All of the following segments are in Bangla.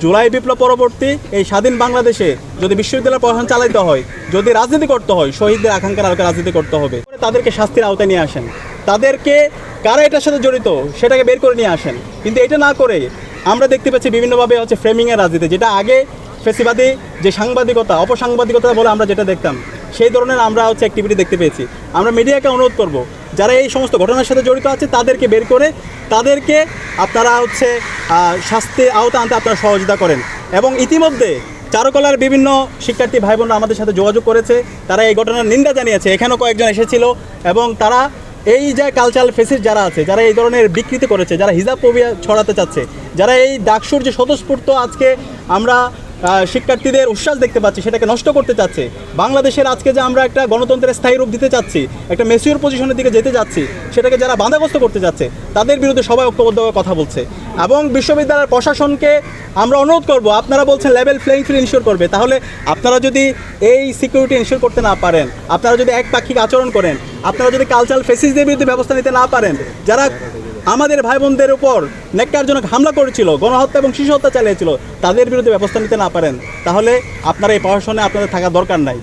জুলাই বিপ্লব পরবর্তী এই স্বাধীন বাংলাদেশে যদি বিশ্ববিদ্যালয় প্রশাসন চালাইতে হয়, যদি রাজনীতি করতে হয়, শহীদদের আকাঙ্ক্ষার আলোকে রাজনীতি করতে হবে। তাদেরকে শাস্তির আওতায় নিয়ে আসেন, তাদেরকে কারা এটার সাথে জড়িত সেটাকে বের করে নিয়ে আসেন। কিন্তু এটা না করে আমরা দেখতে পাচ্ছি বিভিন্নভাবে হচ্ছে ফ্রেমিংয়ের রাজনীতি, যেটা আগে ফেসিবাদী যে সাংবাদিকতা, অপসাংবাদিকতা বলে আমরা যেটা দেখতাম, সেই ধরনের আমরা হচ্ছে অ্যাক্টিভিটি দেখতে পেয়েছি। আমরা মিডিয়াকে অনুরোধ করব, যারা এই সমস্ত ঘটনার সাথে জড়িত আছে তাদেরকে বের করে তাদেরকে আপনারা হচ্ছে শাস্তি আওতা আনতে আপনারা সহযোগিতা করেন। এবং ইতিমধ্যে চারুকলার বিভিন্ন শিক্ষার্থী ভাই বোনরা আমাদের সাথে যোগাযোগ করেছে, তারা এই ঘটনার নিন্দা জানিয়েছে। এখানেও কয়েকজন এসেছিল এবং তারা এই যে কালচারাল ফেসিস্ট যারা আছে, যারা এই ধরনের বিকৃতি করেছে, যারা হিজাব ফোবিয়া ছড়াতে চাচ্ছে, যারা এই ডাকসুর যে স্বতঃস্ফূর্ত আজকে আমরা শিক্ষার্থীদের উচ্ছ্বাস দেখতে পাচ্ছি সেটাকে নষ্ট করতে চাচ্ছে, বাংলাদেশের আজকে যে আমরা একটা গণতন্ত্রের স্থায়ী রূপ দিতে চাচ্ছি, একটা ম্যাচিউর পজিশনের দিকে যেতে যাচ্ছি, সেটাকে যারা বাধাগ্রস্ত করতে যাচ্ছে তাদের বিরুদ্ধে সবাই ঐক্যবদ্ধভাবে কথা বলছে। এবং বিশ্ববিদ্যালয়ের প্রশাসনকে আমরা অনুরোধ করব, আপনারা বলছেন লেভেল প্লেইং ফিল্ড ইনশিওর করবে, তাহলে আপনারা যদি এই সিকিউরিটি ইনশিওর করতে না পারেন, আপনারা যদি একপাক্ষিক আচরণ করেন, আপনারা যদি কালচারাল ফেসিস্টদের বিরুদ্ধে ব্যবস্থা নিতে না পারেন, যারা আমাদের ভাই বোনদের উপর ন্যাক্কারজনক হামলা করেছিল, গণহত্যা এবং শিশু হত্যা চালিয়েছিল, তাদের বিরুদ্ধে ব্যবস্থা নিতে না পারেন, তাহলে আপনারা এই প্রশাসনে আপনাদের থাকার দরকার নাই।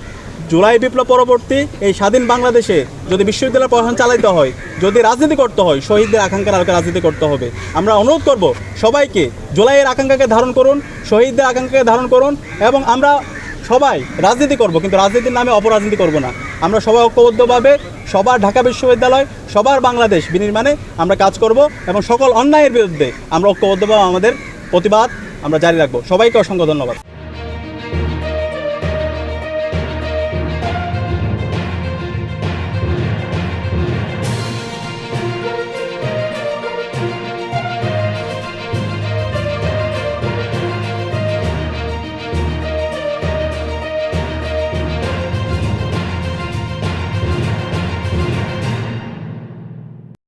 জুলাই বিপ্লব পরবর্তী এই স্বাধীন বাংলাদেশে যদি বিশ্ববিদ্যালয় প্রশাসন চালাইতে হয়, যদি রাজনীতি করতে হয়, শহীদদের আকাঙ্ক্ষার আলোকে রাজনীতি করতে হবে। আমরা অনুরোধ করব সবাইকে, জুলাইয়ের আকাঙ্ক্ষাকে ধারণ করুন, শহীদদের আকাঙ্ক্ষাকে ধারণ করুন, এবং আমরা সবাই রাজনীতি করব, কিন্তু রাজনীতির নামে অপরাজনীতি করব না। আমরা সবাই ঐক্যবদ্ধভাবে সবার ঢাকা বিশ্ববিদ্যালয়, সবার বাংলাদেশ বিনির্মাণে আমরা কাজ করব এবং সকল অন্যায়ের বিরুদ্ধে আমরা ঐক্যবদ্ধভাবে আমাদের প্রতিবাদ আমরা জারি রাখবো। সবাইকে অসংখ্য ধন্যবাদ।